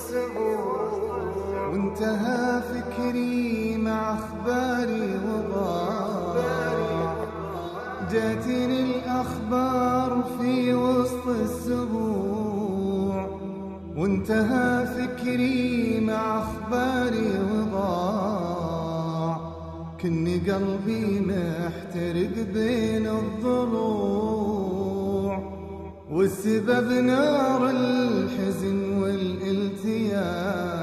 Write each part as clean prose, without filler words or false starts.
السبوع، وانتهى فكري مع أخباري وضاع. جاتني الأخبار في وسط السبوع، وانتهى فكري مع أخباري وضاع. كني قلبي محترق بين الضلوع، والسبب نار الحزن والالتياع.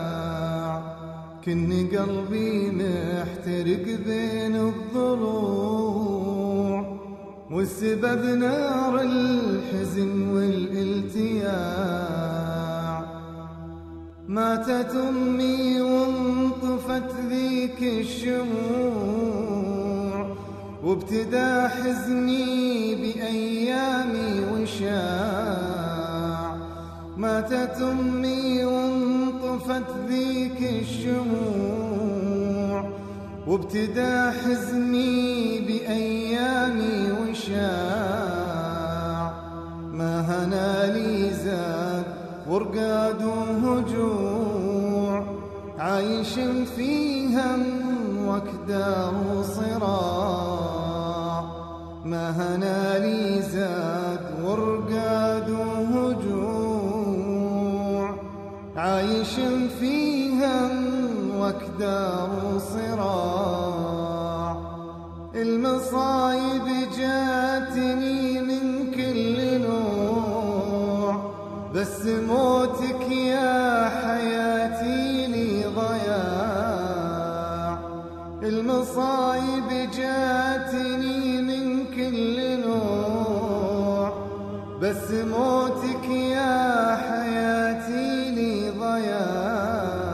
كني قلبي محترق بين الضلوع، والسبب نار الحزن والالتياع. ماتت أمي وانطفت ذيك الشموع، وابتدى حزني بأيامي وشاع. ماتت أمي وانطفت ذيك الشموع، وابتدى حزني بأيامي وشاع. ما هنا لي زاد ورقاد وهجوع، عايش في هم وكدار وصراع. ما هنا لي زاد ورقاد وهجوع، عايش في هم وكدار وصراع. المصايب جاتني من كل نوع، بس موتك يا حياتي لي ضياع. المصايب جاتني من كل نوع، بس موتك يا حياتي لي ضياع.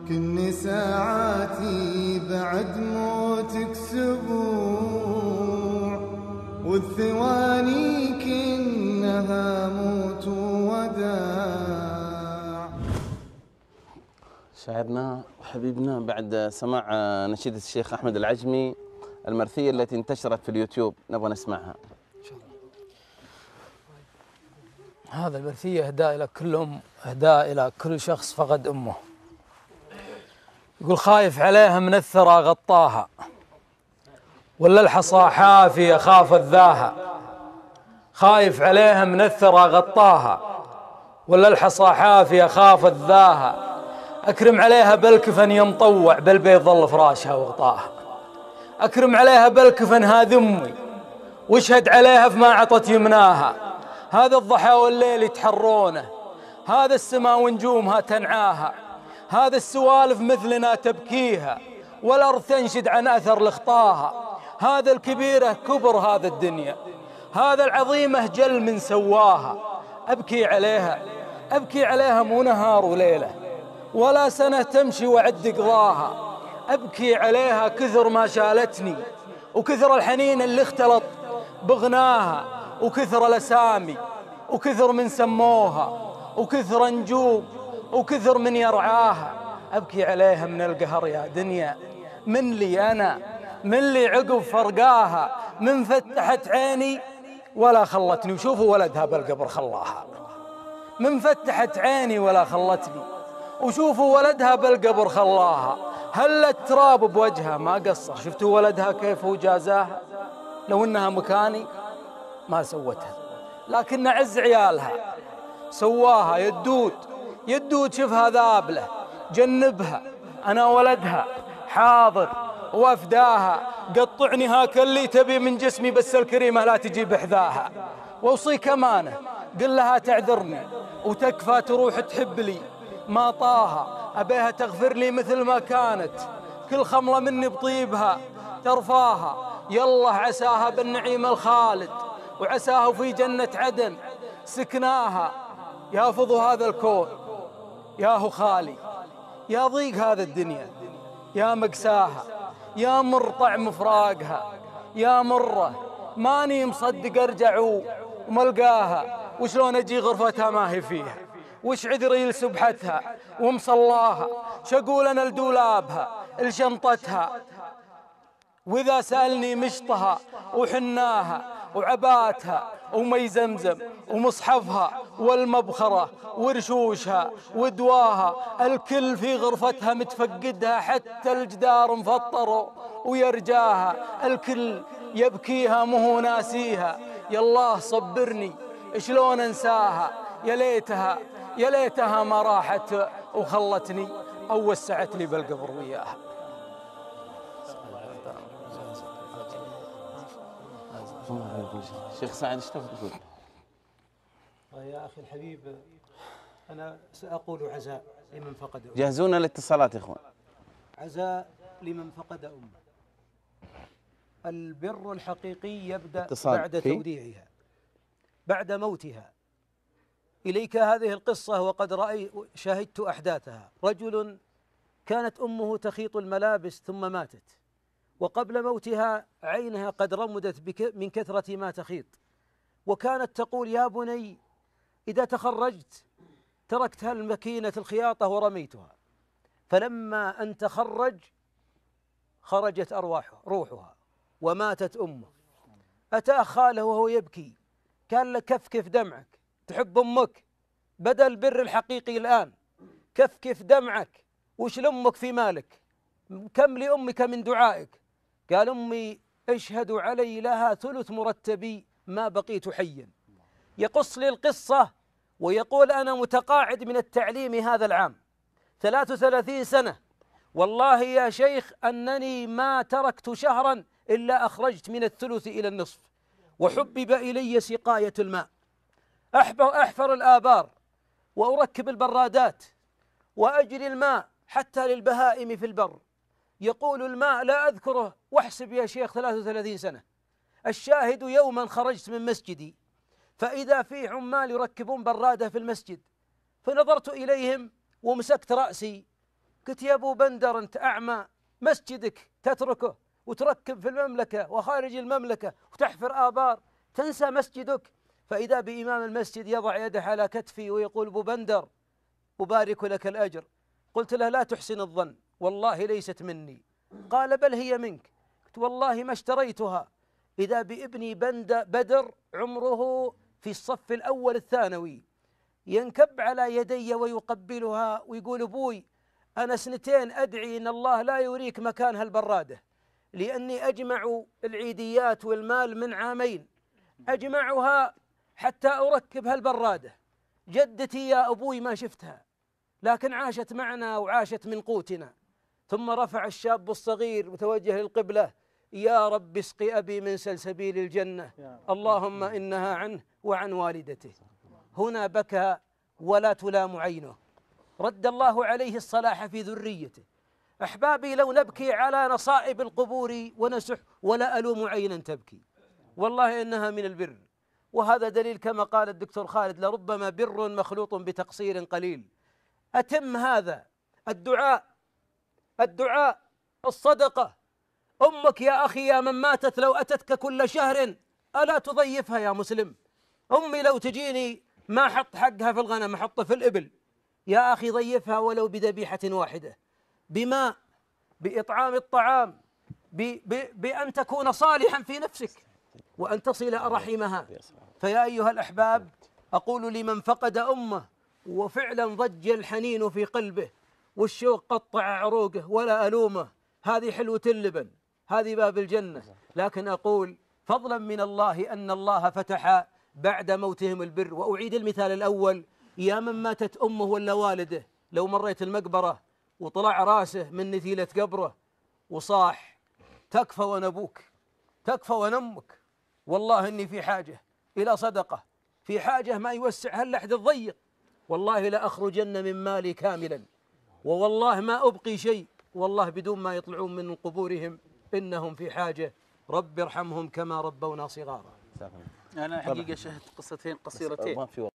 كن ساعاتي بعد موتك سبوع، والثواني كنها موت وداع. شاعرنا وحبيبنا بعد سماع نشيدة الشيخ أحمد العجمي المرثية التي انتشرت في اليوتيوب نبغى نسمعها. هذا المرثية إهداء إلى كل أم، إهداء إلى كل شخص فقد أمه. يقول: خايف عليها من الثرى غطاها، ولا الحصى حافي أخاف الذاها. خايف عليها من الثرى غطاها، ولا الحصى حافي أخاف الذاها. أكرم عليها بالكفن يمطوع، بالبيض ظل فراشها وغطاها. أكرم عليها بالكفن هذه أمي، واشهد عليها فما عطت يمناها. هذا الضحى والليل يتحرونه، هذا السماء ونجومها تنعاها. هذا السوالف مثلنا تبكيها، والأرض تنشد عن أثر لخطاها. هذا الكبيرة كبر هذا الدنيا، هذا العظيمة جل من سواها. أبكي عليها، أبكي عليها مو نهار وليلة، ولا سنة تمشي وعد قضاها. أبكي عليها كثر ما شالتني، وكثر الحنين اللي اختلط بغناها، وكثر الأسامي، وكثر من سموها، وكثر نجوم، وكثر من يرعاها. أبكي عليها من القهر يا دنيا، من لي أنا، من لي عقب فرقاها. من فتحت عيني ولا خلتني، وشوفوا ولدها بالقبر خلاها. من فتحت عيني ولا خلتني، وشوفوا ولدها بالقبر خلاها. هل التراب بوجهها ما قصر، شفتوا ولدها كيف هو جازاها. لو انها مكاني ما سوتها، لكن عز عيالها سواها. يدود يدود شوفها ذابله، جنبها انا ولدها حاضر وافداها. قطعني هاك اللي تبي من جسمي، بس الكريمه لا تجيب حذاها. واوصيك امانه قل لها تعذرني، وتكفى تروح تحب لي ما طاها. أبيها تغفر لي مثل ما كانت، كل خملة مني بطيبها ترفاها. يالله عساها بالنعيم الخالد، وعساها في جنة عدن سكناها. يا فضو هذا الكون، يا هو خالي، يا ضيق هذا الدنيا، يا مقساها، يا مر طعم فراقها، يا مرة ماني مصدق ارجع وملقاها. وشلون اجي غرفتها ما هي فيها، وش عذري لسبحتها ومصلاها. شقول انا لدولابها لشنطتها، واذا سألني مشطها وحناها. وعباتها ومي زمزم ومصحفها والمبخرة ورشوشها ودواها، الكل في غرفتها متفقدها، حتى الجدار مفطر ويرجاها، الكل يبكيها مهو ناسيها. يا الله صبرني شلون انساها، يا ليتها ما راحت وخلتني او وسعت لي بالقبر وياها. شيخ سعد ايش تقول؟ يا أخي الحبيب، أنا سأقول عزاء لمن فقد أمه. جهزونا الاتصالات يا إخوان. عزاء لمن فقد أمه. البر الحقيقي يبدأ بعد توديعها، بعد موتها. إليك هذه القصة وقد شاهدت أحداثها. رجل كانت أمه تخيط الملابس ثم ماتت، وقبل موتها عينها قد رمدت من كثرة ما تخيط، وكانت تقول: يا بني، إذا تخرجت تركت هالماكينة الخياطة ورميتها. فلما أن تخرج خرجت روحها وماتت أمه. أتى خاله وهو يبكي، قال له: كفكف دمعك، تحب أمك، بدأ البر الحقيقي الآن، كفكف دمعك، وش لأمك في مالك، كم لأمك من دعائك؟ قال: أمي اشهد علي لها ثلث مرتبي ما بقيت حيا. يقص لي القصة ويقول: أنا متقاعد من التعليم هذا العام 33 سنة، والله يا شيخ أنني ما تركت شهرا إلا أخرجت من الثلث إلى النصف، وحبب إلي سقاية الماء، أحفر الآبار وأركب البرادات وأجري الماء حتى للبهائم في البر. يقول: الماء لا أذكره، واحسب يا شيخ 33 سنة. الشاهد: يوما خرجت من مسجدي فإذا في عمال يركبون برادة في المسجد، فنظرت إليهم ومسكت رأسي، قلت: يا أبو بندر، أنت أعمى، مسجدك تتركه وتركب في المملكة وخارج المملكة وتحفر آبار، تنسى مسجدك؟ فإذا بإمام المسجد يضع يده على كتفي ويقول: أبو بندر، أبارك لك الأجر. قلت له: لا تحسن الظن، والله ليست مني. قال: بل هي منك. قلت: والله ما اشتريتها. إذا بابني بدر عمره في الصف الأول الثانوي، ينكب على يدي ويقبلها ويقول: أبوي، أنا سنتين أدعي إن الله لا يريك مكان هالبرادة، لأني أجمع العيديات والمال من عامين، أجمعها حتى أركب هالبرادة. جدتي يا أبوي ما شفتها، لكن عاشت معنا وعاشت من قوتنا. ثم رفع الشاب الصغير وتوجه للقبلة: يا رب اسق أبي من سلسبيل الجنة، اللهم إنها عنه وعن والدته. هنا بكى ولا تلام عينه، رد الله عليه الصلاح في ذريته. أحبابي، لو نبكي على نصائب القبور ونسح ولا ألوم عينا تبكي، والله إنها من البر. وهذا دليل كما قال الدكتور خالد: لربما بر مخلوط بتقصير قليل. أتم هذا الدعاء، الصدقة. أمك يا أخي يا من ماتت لو أتتك كل شهر ألا تضيفها يا مسلم؟ أمي لو تجيني ما أحط حقها في الغنم، أحطه في الإبل. يا أخي ضيفها ولو بذبيحة واحدة، بماء، بإطعام الطعام، بأن تكون صالحا في نفسك وأن تصل رحمها. فيا أيها الأحباب، أقول لمن فقد أمه وفعلا ضج الحنين في قلبه والشوق قطع عروقه ولا ألومه، هذه حلوة اللبن، هذه باب الجنة. لكن أقول فضلا من الله أن الله فتح بعد موتهم البر. وأعيد المثال الأول: يا من ماتت أمه ولا والده، لو مريت المقبرة وطلع راسه من نثيلة قبره وصاح: تكفى وانا أبوك، تكفى وانا أمك، والله إني في حاجة إلى صدقة، في حاجة ما يوسع هاللحد الضيق، والله لأخرجن من مالي كاملا، ووالله ما أبقي شيء، والله بدون ما يطلعون من قبورهم إنهم في حاجة، رب ارحمهم كما ربونا صغارا. أنا حقيقة شهدت قصتين قصيرتين.